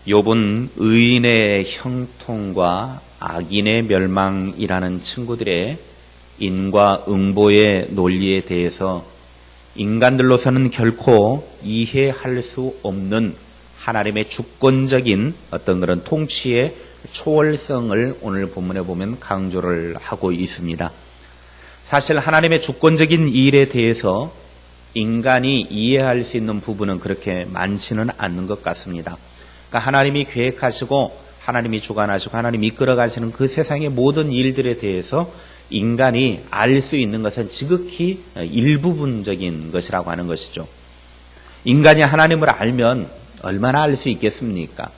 욥은 의인의 형통과 악인의 멸망이라는 친구들의 인과응보의 논리에 대해서 인간들로서는 결코 이해할 수 없는 하나님의 주권적인 어떤 그런 통치의 초월성을 오늘 본문에 보면 강조를 하고 있습니다. 사실 하나님의 주권적인 일에 대해서 인간이 이해할 수 있는 부분은 그렇게 많지는 않는 것 같습니다. 그러니까 하나님이 계획하시고 하나님이 주관하시고 하나님이 이끌어가시는 그 세상의 모든 일들에 대해서 인간이 알 수 있는 것은 지극히 일부분적인 것이라고 하는 것이죠. 인간이 하나님을 알면 얼마나 알 수 있겠습니까?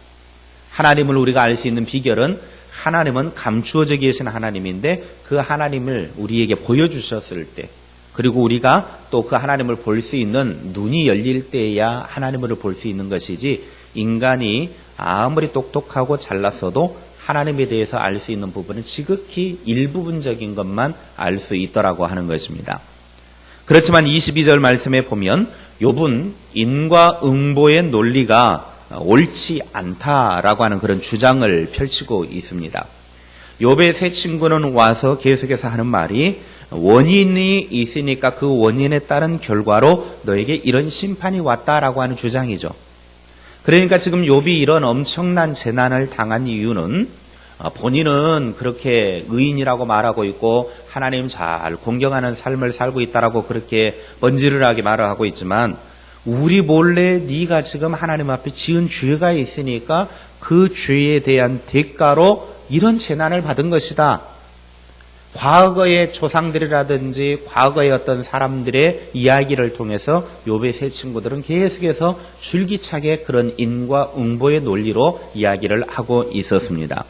하나님을 우리가 알 수 있는 비결은 하나님은 감추어져 계신 하나님인데 그 하나님을 우리에게 보여주셨을 때, 그리고 우리가 또 그 하나님을 볼 수 있는 눈이 열릴 때야 하나님을 볼 수 있는 것이지, 인간이 아무리 똑똑하고 잘났어도 하나님에 대해서 알 수 있는 부분은 지극히 일부분적인 것만 알 수 있더라고 하는 것입니다. 그렇지만 22절 말씀에 보면 욥은 인과응보의 논리가 옳지 않다라고 하는 그런 주장을 펼치고 있습니다. 욥의 세 친구는 와서 계속해서 하는 말이, 원인이 있으니까 그 원인에 따른 결과로 너에게 이런 심판이 왔다라고 하는 주장이죠. 그러니까 지금 욥이 이런 엄청난 재난을 당한 이유는 본인은 그렇게 의인이라고 말하고 있고 하나님 잘 공경하는 삶을 살고 있다라고 그렇게 번지르르하게 말을 하고 있지만, 우리 몰래 네가 지금 하나님 앞에 지은 죄가 있으니까 그 죄에 대한 대가로 이런 재난을 받은 것이다. 과거의 조상들이라든지 과거의 어떤 사람들의 이야기를 통해서 욥의 세 친구들은 계속해서 줄기차게 그런 인과응보의 논리로 이야기를 하고 있었습니다.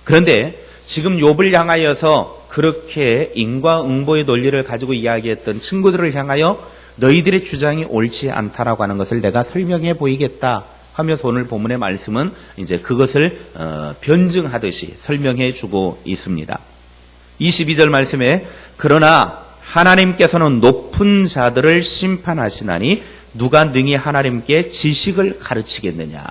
그런데 지금 욥을 향하여서 그렇게 인과응보의 논리를 가지고 이야기했던 친구들을 향하여 너희들의 주장이 옳지 않다라고 하는 것을 내가 설명해 보이겠다 하면서 오늘 본문의 말씀은 이제 그것을 변증하듯이 설명해 주고 있습니다. 22절 말씀에, 그러나 하나님께서는 높은 자들을 심판하시나니 누가 능히 하나님께 지식을 가르치겠느냐.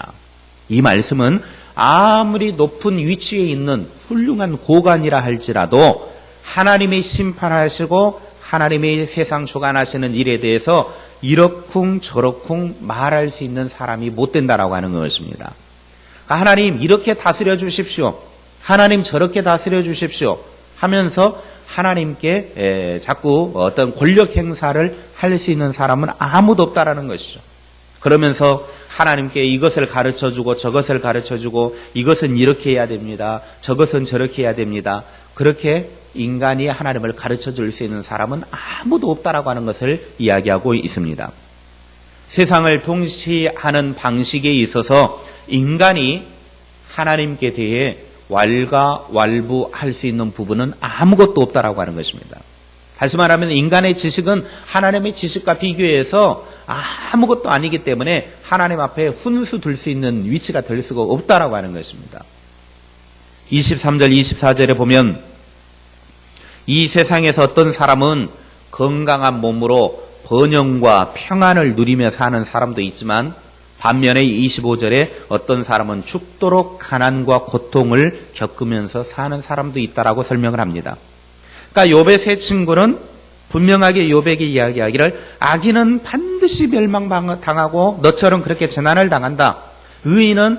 이 말씀은 아무리 높은 위치에 있는 훌륭한 고관이라 할지라도 하나님이 심판하시고 하나님이 세상 주관하시는 일에 대해서 이러쿵 저러쿵 말할 수 있는 사람이 못 된다라고 하는 것입니다. 하나님 이렇게 다스려 주십시오, 하나님 저렇게 다스려 주십시오 하면서 하나님께 자꾸 어떤 권력 행사를 할 수 있는 사람은 아무도 없다라는 것이죠. 그러면서 하나님께 이것을 가르쳐주고 저것을 가르쳐주고 이것은 이렇게 해야 됩니다, 저것은 저렇게 해야 됩니다, 그렇게 인간이 하나님을 가르쳐 줄 수 있는 사람은 아무도 없다라고 하는 것을 이야기하고 있습니다. 세상을 통치하는 방식에 있어서 인간이 하나님께 대해 왈가왈부할 수 있는 부분은 아무것도 없다라고 하는 것입니다. 다시 말하면 인간의 지식은 하나님의 지식과 비교해서 아무것도 아니기 때문에 하나님 앞에 훈수 둘 수 있는 위치가 될 수가 없다라고 하는 것입니다. 23절 24절에 보면 이 세상에서 어떤 사람은 건강한 몸으로 번영과 평안을 누리며 사는 사람도 있지만, 반면에 25절에 어떤 사람은 죽도록 가난과 고통을 겪으면서 사는 사람도 있다라고 설명을 합니다. 그러니까 욥의 세 친구는 분명하게 욥에게 이야기하기를, 악인은 반드시 멸망당하고 너처럼 그렇게 재난을 당한다, 의인은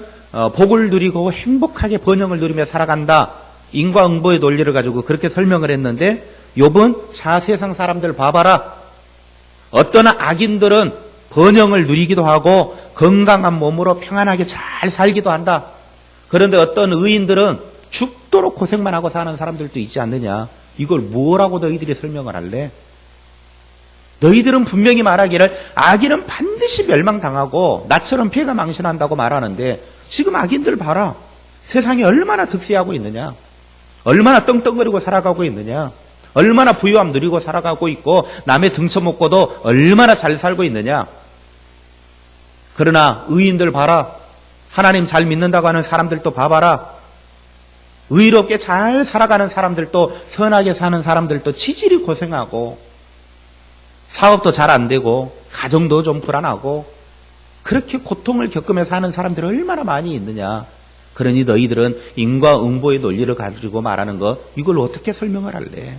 복을 누리고 행복하게 번영을 누리며 살아간다, 인과응보의 논리를 가지고 그렇게 설명을 했는데, 욥은 자 세상 사람들 봐봐라, 어떤 악인들은 번영을 누리기도 하고 건강한 몸으로 평안하게 잘 살기도 한다, 그런데 어떤 의인들은 죽도록 고생만 하고 사는 사람들도 있지 않느냐. 이걸 뭐라고 너희들이 설명을 할래? 너희들은 분명히 말하기를 악인은 반드시 멸망당하고 나처럼 폐가 망신한다고 말하는데, 지금 악인들 봐라, 세상에 얼마나 득세하고 있느냐, 얼마나 떵떵거리고 살아가고 있느냐, 얼마나 부유함 누리고 살아가고 있고 남의 등쳐먹고도 얼마나 잘 살고 있느냐. 그러나 의인들 봐라, 하나님 잘 믿는다고 하는 사람들도 봐봐라, 의롭게 잘 살아가는 사람들도, 선하게 사는 사람들도 치질이 고생하고 사업도 잘 안 되고 가정도 좀 불안하고 그렇게 고통을 겪으면서 사는 사람들이 얼마나 많이 있느냐. 그러니 너희들은 인과응보의 논리를 가지고 말하는 거 이걸 어떻게 설명을 할래?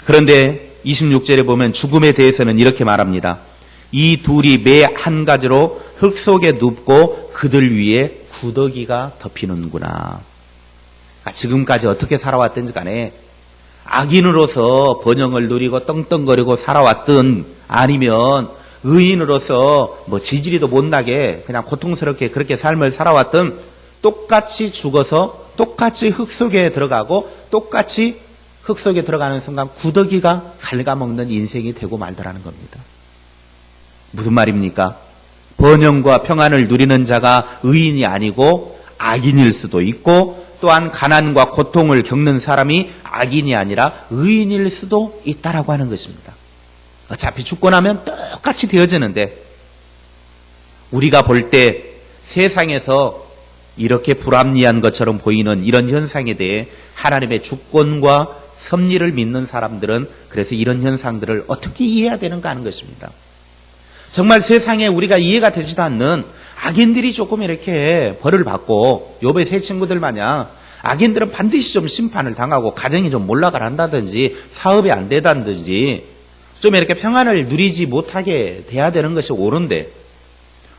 그런데 26절에 보면 죽음에 대해서는 이렇게 말합니다. 이 둘이 매 한 가지로 흙 속에 눕고 그들 위에 구더기가 덮이는구나. 지금까지 어떻게 살아왔든지 간에 악인으로서 번영을 누리고 떵떵거리고 살아왔든 아니면 의인으로서 지지리도 못나게 그냥 고통스럽게 그렇게 삶을 살아왔든 똑같이 죽어서 똑같이 흙 속에 들어가고 똑같이 흙 속에 들어가는 순간 구더기가 갉아먹는 인생이 되고 말더라는 겁니다. 무슨 말입니까? 번영과 평안을 누리는 자가 의인이 아니고 악인일 수도 있고 또한 가난과 고통을 겪는 사람이 악인이 아니라 의인일 수도 있다라고 하는 것입니다. 어차피 죽고 나면 똑같이 되어지는데 우리가 볼 때 세상에서 이렇게 불합리한 것처럼 보이는 이런 현상에 대해 하나님의 주권과 섭리를 믿는 사람들은 그래서 이런 현상들을 어떻게 이해해야 되는가 하는 것입니다. 정말 세상에 우리가 이해가 되지도 않는 악인들이 조금 이렇게 벌을 받고 욥의 세 친구들 마냥 악인들은 반드시 좀 심판을 당하고 가정이 좀 몰락을 한다든지 사업이 안 되다든지 좀 이렇게 평안을 누리지 못하게 돼야 되는 것이 옳은데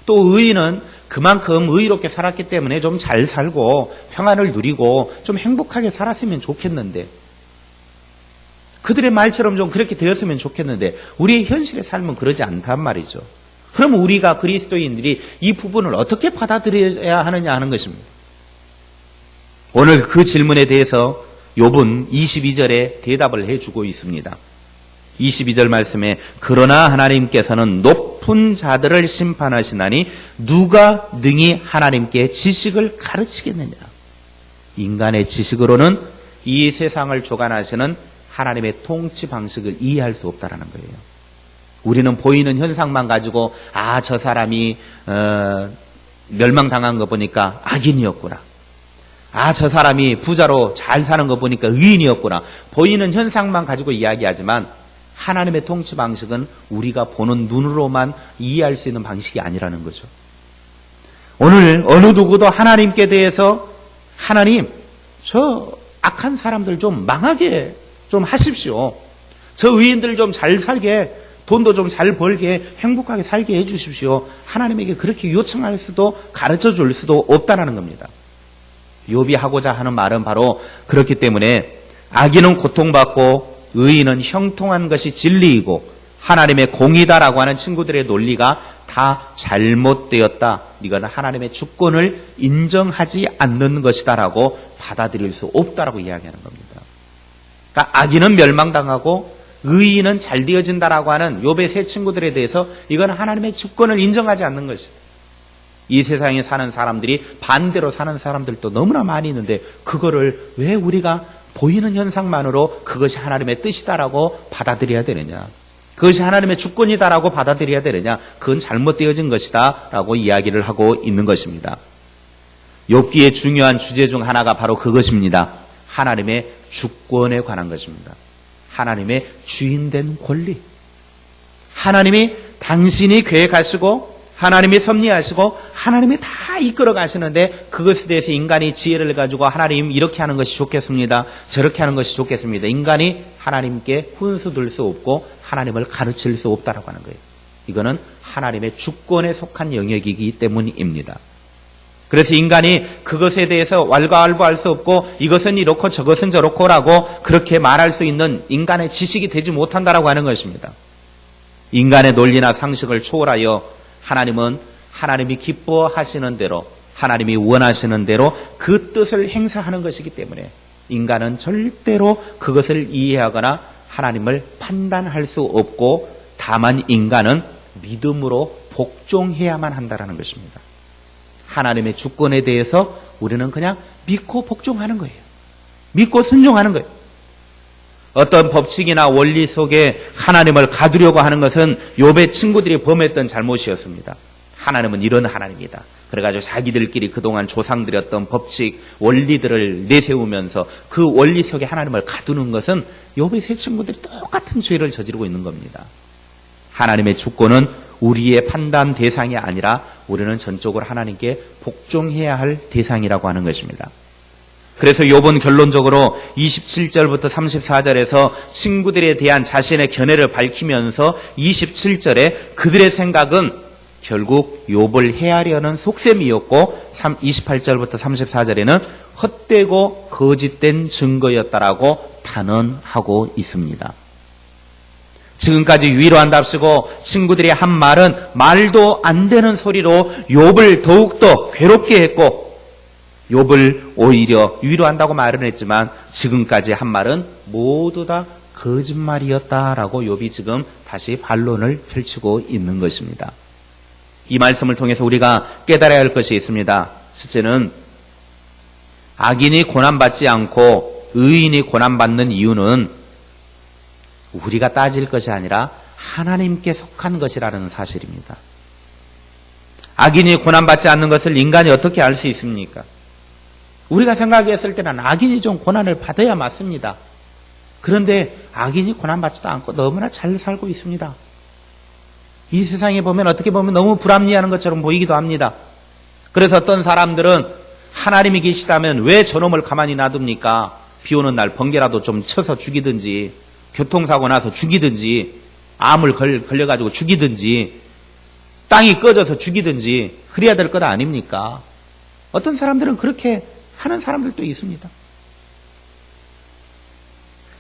또 의인은 그만큼 의롭게 살았기 때문에 좀 잘 살고 평안을 누리고 좀 행복하게 살았으면 좋겠는데 그들의 말처럼 좀 그렇게 되었으면 좋겠는데 우리의 현실의 삶은 그러지 않단 말이죠. 그러면 우리가 그리스도인들이 이 부분을 어떻게 받아들여야 하느냐 하는 것입니다. 오늘 그 질문에 대해서 욥은 22절에 대답을 해주고 있습니다. 22절 말씀에 그러나 하나님께서는 높은 자들을 심판하시나니 누가 능히 하나님께 지식을 가르치겠느냐. 인간의 지식으로는 이 세상을 주관하시는 하나님의 통치 방식을 이해할 수 없다라는 거예요. 우리는 보이는 현상만 가지고 저 사람이 멸망당한 거 보니까 악인이었구나. 저 사람이 부자로 잘 사는 거 보니까 의인이었구나. 보이는 현상만 가지고 이야기하지만 하나님의 통치 방식은 우리가 보는 눈으로만 이해할 수 있는 방식이 아니라는 거죠. 오늘 어느 누구도 하나님께 대해서 하나님 저 악한 사람들 좀 망하게 좀 하십시오. 저 의인들 좀 잘 살게 돈도 좀 잘 벌게 행복하게 살게 해 주십시오. 하나님에게 그렇게 요청할 수도 가르쳐 줄 수도 없다는 겁니다. 욥이 하고자 하는 말은 바로 그렇기 때문에 악인은 고통받고 의인은 형통한 것이 진리이고 하나님의 공의다라고 하는 친구들의 논리가 다 잘못되었다. 이거는 하나님의 주권을 인정하지 않는 것이다라고 받아들일 수 없다라고 이야기하는 겁니다. 그러니까 악인은 멸망당하고 의인은 잘 되어진다라고 하는 욥의 세 친구들에 대해서 이건 하나님의 주권을 인정하지 않는 것이다. 이 세상에 사는 사람들이 반대로 사는 사람들도 너무나 많이 있는데 그거를 왜 우리가 보이는 현상만으로 그것이 하나님의 뜻이다라고 받아들여야 되느냐. 그것이 하나님의 주권이다라고 받아들여야 되느냐. 그건 잘못되어진 것이다라고 이야기를 하고 있는 것입니다. 욥기의 중요한 주제 중 하나가 바로 그것입니다. 하나님의 주권에 관한 것입니다. 하나님의 주인된 권리. 하나님이 당신이 계획하시고 하나님이 섭리하시고 하나님이 다 이끌어 가시는데 그것에 대해서 인간이 지혜를 가지고 하나님 이렇게 하는 것이 좋겠습니다. 저렇게 하는 것이 좋겠습니다. 인간이 하나님께 훈수 둘 수 없고 하나님을 가르칠 수 없다라고 하는 거예요. 이거는 하나님의 주권에 속한 영역이기 때문입니다. 그래서 인간이 그것에 대해서 왈가왈부할 수 없고 이것은 이렇고 저것은 저렇고라고 그렇게 말할 수 있는 인간의 지식이 되지 못한다라고 하는 것입니다. 인간의 논리나 상식을 초월하여 하나님은 하나님이 기뻐하시는 대로 하나님이 원하시는 대로 그 뜻을 행사하는 것이기 때문에 인간은 절대로 그것을 이해하거나 하나님을 판단할 수 없고 다만 인간은 믿음으로 복종해야만 한다는 것입니다. 하나님의 주권에 대해서 우리는 그냥 믿고 복종하는 거예요. 믿고 순종하는 거예요. 어떤 법칙이나 원리 속에 하나님을 가두려고 하는 것은 욥의 친구들이 범했던 잘못이었습니다. 하나님은 이런 하나님이다. 그래가지고 자기들끼리 그동안 조상들이었던 법칙, 원리들을 내세우면서 그 원리 속에 하나님을 가두는 것은 욥의 세 친구들이 똑같은 죄를 저지르고 있는 겁니다. 하나님의 주권은 우리의 판단 대상이 아니라 우리는 전적으로 하나님께 복종해야 할 대상이라고 하는 것입니다. 그래서 욥은 결론적으로 27절부터 34절에서 친구들에 대한 자신의 견해를 밝히면서 27절에 그들의 생각은 결국 욥을 해하려는 속셈이었고 28절부터 34절에는 헛되고 거짓된 증거였다라고 단언하고 있습니다. 지금까지 위로한답시고 친구들이 한 말은 말도 안 되는 소리로 욥을 더욱더 괴롭게 했고 욥을 오히려 위로한다고 말은 했지만 지금까지 한 말은 모두 다 거짓말이었다라고 욥이 지금 다시 반론을 펼치고 있는 것입니다. 이 말씀을 통해서 우리가 깨달아야 할 것이 있습니다. 첫째는 악인이 고난받지 않고 의인이 고난받는 이유는 우리가 따질 것이 아니라 하나님께 속한 것이라는 사실입니다. 악인이 고난받지 않는 것을 인간이 어떻게 알 수 있습니까? 우리가 생각했을 때는 악인이 좀 고난을 받아야 맞습니다. 그런데 악인이 고난받지도 않고 너무나 잘 살고 있습니다. 이 세상에 보면 어떻게 보면 너무 불합리하는 것처럼 보이기도 합니다. 그래서 어떤 사람들은 하나님이 계시다면 왜 저놈을 가만히 놔둡니까? 비 오는 날 번개라도 좀 쳐서 죽이든지 교통사고 나서 죽이든지 암을 걸려가지고 죽이든지 땅이 꺼져서 죽이든지 그래야 될 것 아닙니까? 어떤 사람들은 그렇게 하는 사람들도 있습니다.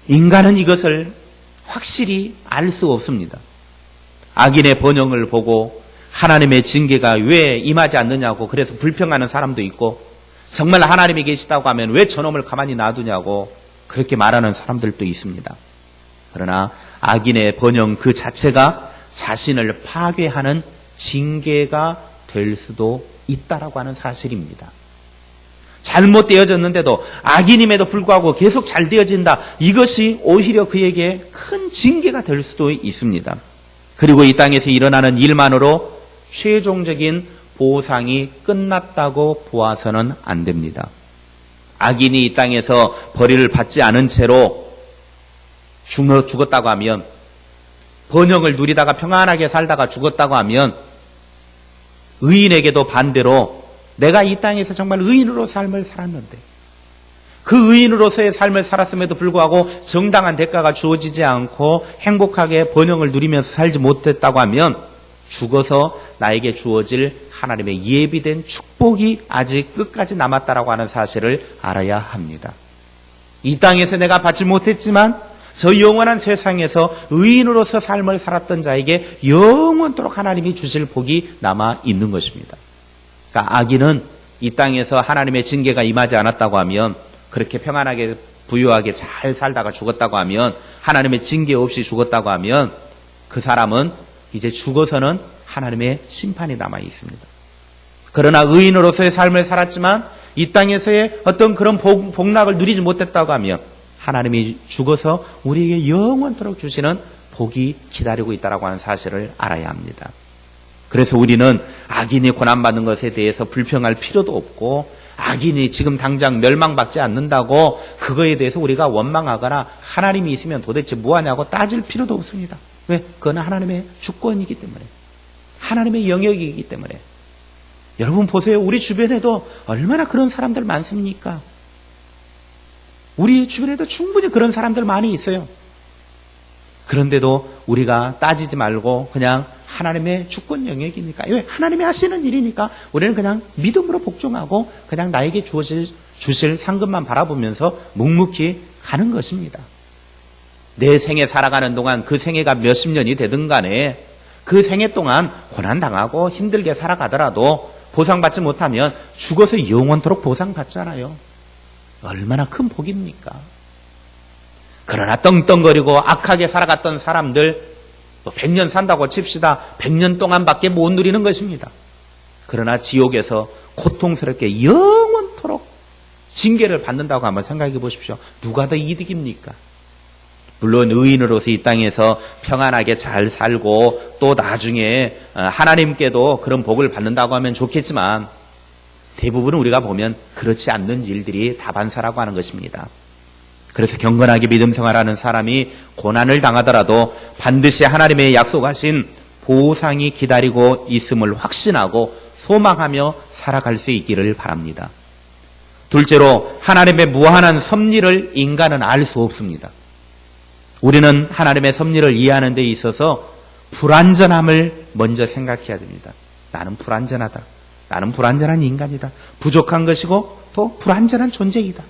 인간은 이것을 확실히 알 수 없습니다. 악인의 번영을 보고 하나님의 징계가 왜 임하지 않느냐고 그래서 불평하는 사람도 있고 정말 하나님이 계시다고 하면 왜 저놈을 가만히 놔두냐고 그렇게 말하는 사람들도 있습니다. 그러나 악인의 번영 그 자체가 자신을 파괴하는 징계가 될 수도 있다라고 하는 사실입니다. 잘못되어졌는데도 악인임에도 불구하고 계속 잘 되어진다. 이것이 오히려 그에게 큰 징계가 될 수도 있습니다. 그리고 이 땅에서 일어나는 일만으로 최종적인 보상이 끝났다고 보아서는 안 됩니다. 악인이 이 땅에서 벌이를 받지 않은 채로 죽었다고 하면 번영을 누리다가 평안하게 살다가 죽었다고 하면 의인에게도 반대로 내가 이 땅에서 정말 의인으로 삶을 살았는데 그 의인으로서의 삶을 살았음에도 불구하고 정당한 대가가 주어지지 않고 행복하게 번영을 누리면서 살지 못했다고 하면 죽어서 나에게 주어질 하나님의 예비된 축복이 아직 끝까지 남았다라고 하는 사실을 알아야 합니다. 이 땅에서 내가 받지 못했지만 저 영원한 세상에서 의인으로서 삶을 살았던 자에게 영원토록 하나님이 주실 복이 남아 있는 것입니다. 그러니까 악인은 이 땅에서 하나님의 징계가 임하지 않았다고 하면 그렇게 평안하게 부유하게 잘 살다가 죽었다고 하면 하나님의 징계 없이 죽었다고 하면 그 사람은 이제 죽어서는 하나님의 심판이 남아 있습니다. 그러나 의인으로서의 삶을 살았지만 이 땅에서의 어떤 그런 복락을 누리지 못했다고 하면 하나님이 죽어서 우리에게 영원토록 주시는 복이 기다리고 있다고 하는 사실을 알아야 합니다. 그래서 우리는 악인이 고난받는 것에 대해서 불평할 필요도 없고 악인이 지금 당장 멸망받지 않는다고 그거에 대해서 우리가 원망하거나 하나님이 있으면 도대체 뭐하냐고 따질 필요도 없습니다. 왜? 그건 하나님의 주권이기 때문에 하나님의 영역이기 때문에 여러분 보세요. 우리 주변에도 얼마나 그런 사람들 많습니까? 우리 주변에도 충분히 그런 사람들 많이 있어요. 그런데도 우리가 따지지 말고 그냥 하나님의 주권 영역이니까 왜? 하나님이 하시는 일이니까 우리는 그냥 믿음으로 복종하고 그냥 나에게 주실 상급만 바라보면서 묵묵히 가는 것입니다. 내 생에 살아가는 동안 그 생애가 몇십 년이 되든 간에 그 생애 동안 고난당하고 힘들게 살아가더라도 보상받지 못하면 죽어서 영원토록 보상받잖아요. 얼마나 큰 복입니까? 그러나 떵떵거리고 악하게 살아갔던 사람들 100년 산다고 칩시다. 100년 동안밖에 못 누리는 것입니다. 그러나 지옥에서 고통스럽게 영원토록 징계를 받는다고 한번 생각해 보십시오. 누가 더 이득입니까? 물론 의인으로서 이 땅에서 평안하게 잘 살고 또 나중에 하나님께도 그런 복을 받는다고 하면 좋겠지만 대부분은 우리가 보면 그렇지 않는 일들이 다반사라고 하는 것입니다. 그래서 경건하게 믿음 생활하는 사람이 고난을 당하더라도 반드시 하나님의 약속하신 보상이 기다리고 있음을 확신하고 소망하며 살아갈 수 있기를 바랍니다. 둘째로 하나님의 무한한 섭리를 인간은 알 수 없습니다. 우리는 하나님의 섭리를 이해하는 데 있어서 불완전함을 먼저 생각해야 됩니다. 나는 불완전하다. 나는 불완전한 인간이다. 부족한 것이고 또 불완전한 존재이다.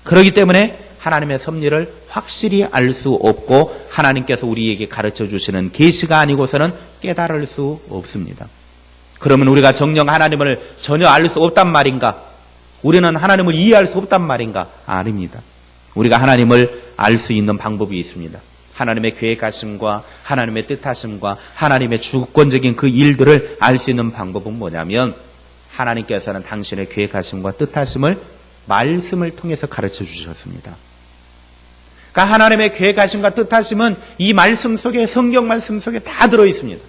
그렇기 때문에 하나님의 섭리를 확실히 알 수 없고 하나님께서 우리에게 가르쳐 주시는 계시가 아니고서는 깨달을 수 없습니다. 그러면 우리가 정녕 하나님을 전혀 알 수 없단 말인가? 우리는 하나님을 이해할 수 없단 말인가? 아닙니다. 우리가 하나님을 알 수 있는 방법이 있습니다. 하나님의 계획하심과 하나님의 뜻하심과 하나님의 주권적인 그 일들을 알 수 있는 방법은 뭐냐면 하나님께서는 당신의 계획하심과 뜻하심을 말씀을 통해서 가르쳐 주셨습니다. 그러니까 하나님의 계획하심과 뜻하심은 이 말씀 속에, 성경 말씀 속에 다 들어 있습니다.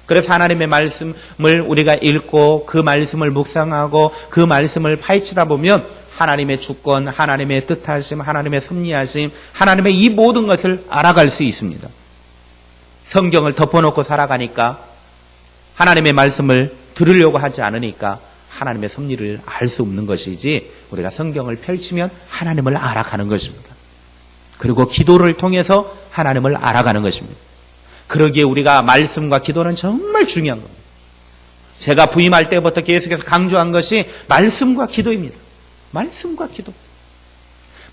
그래서 하나님의 말씀을 우리가 읽고 그 말씀을 묵상하고 그 말씀을 파헤치다 보면 하나님의 주권, 하나님의 뜻하심, 하나님의 섭리하심, 하나님의 이 모든 것을 알아갈 수 있습니다. 성경을 덮어놓고 살아가니까 하나님의 말씀을 들으려고 하지 않으니까 하나님의 섭리를 알 수 없는 것이지 우리가 성경을 펼치면 하나님을 알아가는 것입니다. 그리고 기도를 통해서 하나님을 알아가는 것입니다. 그러기에 우리가 말씀과 기도는 정말 중요한 겁니다. 제가 부임할 때부터 계속해서 강조한 것이 말씀과 기도입니다. 말씀과 기도.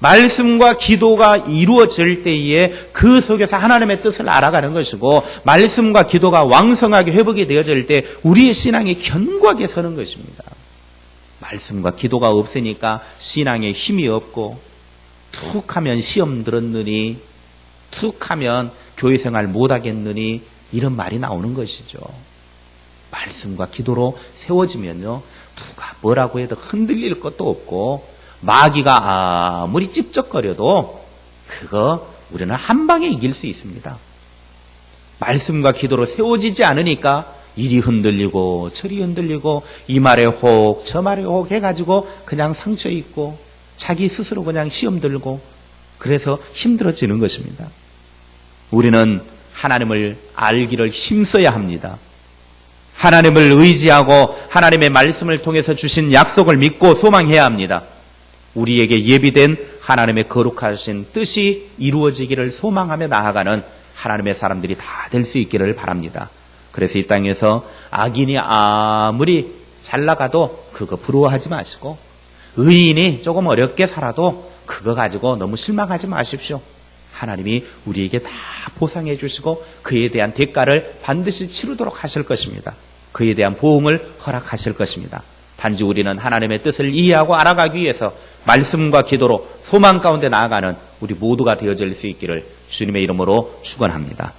말씀과 기도가 이루어질 때에 그 속에서 하나님의 뜻을 알아가는 것이고 말씀과 기도가 왕성하게 회복이 되어질 때 우리의 신앙이 견고하게 서는 것입니다. 말씀과 기도가 없으니까 신앙에 힘이 없고 툭 하면 시험 들었느니 툭 하면 교회생활 못하겠느니 이런 말이 나오는 것이죠. 말씀과 기도로 세워지면요 누가 뭐라고 해도 흔들릴 것도 없고 마귀가 아무리 찝쩍거려도 그거 우리는 한 방에 이길 수 있습니다. 말씀과 기도로 세워지지 않으니까 이리 흔들리고 저리 흔들리고 이 말에 혹 저 말에 혹 해가지고 그냥 상처 입고 자기 스스로 그냥 시험 들고 그래서 힘들어지는 것입니다. 우리는 하나님을 알기를 힘써야 합니다. 하나님을 의지하고 하나님의 말씀을 통해서 주신 약속을 믿고 소망해야 합니다. 우리에게 예비된 하나님의 거룩하신 뜻이 이루어지기를 소망하며 나아가는 하나님의 사람들이 다 될 수 있기를 바랍니다. 그래서 이 땅에서 악인이 아무리 잘 나가도 그거 부러워하지 마시고 의인이 조금 어렵게 살아도 그거 가지고 너무 실망하지 마십시오. 하나님이 우리에게 다 보상해 주시고 그에 대한 대가를 반드시 치르도록 하실 것입니다. 그에 대한 보응을 허락하실 것입니다. 단지 우리는 하나님의 뜻을 이해하고 알아가기 위해서 말씀과 기도로 소망 가운데 나아가는 우리 모두가 되어질 수 있기를 주님의 이름으로 축원합니다.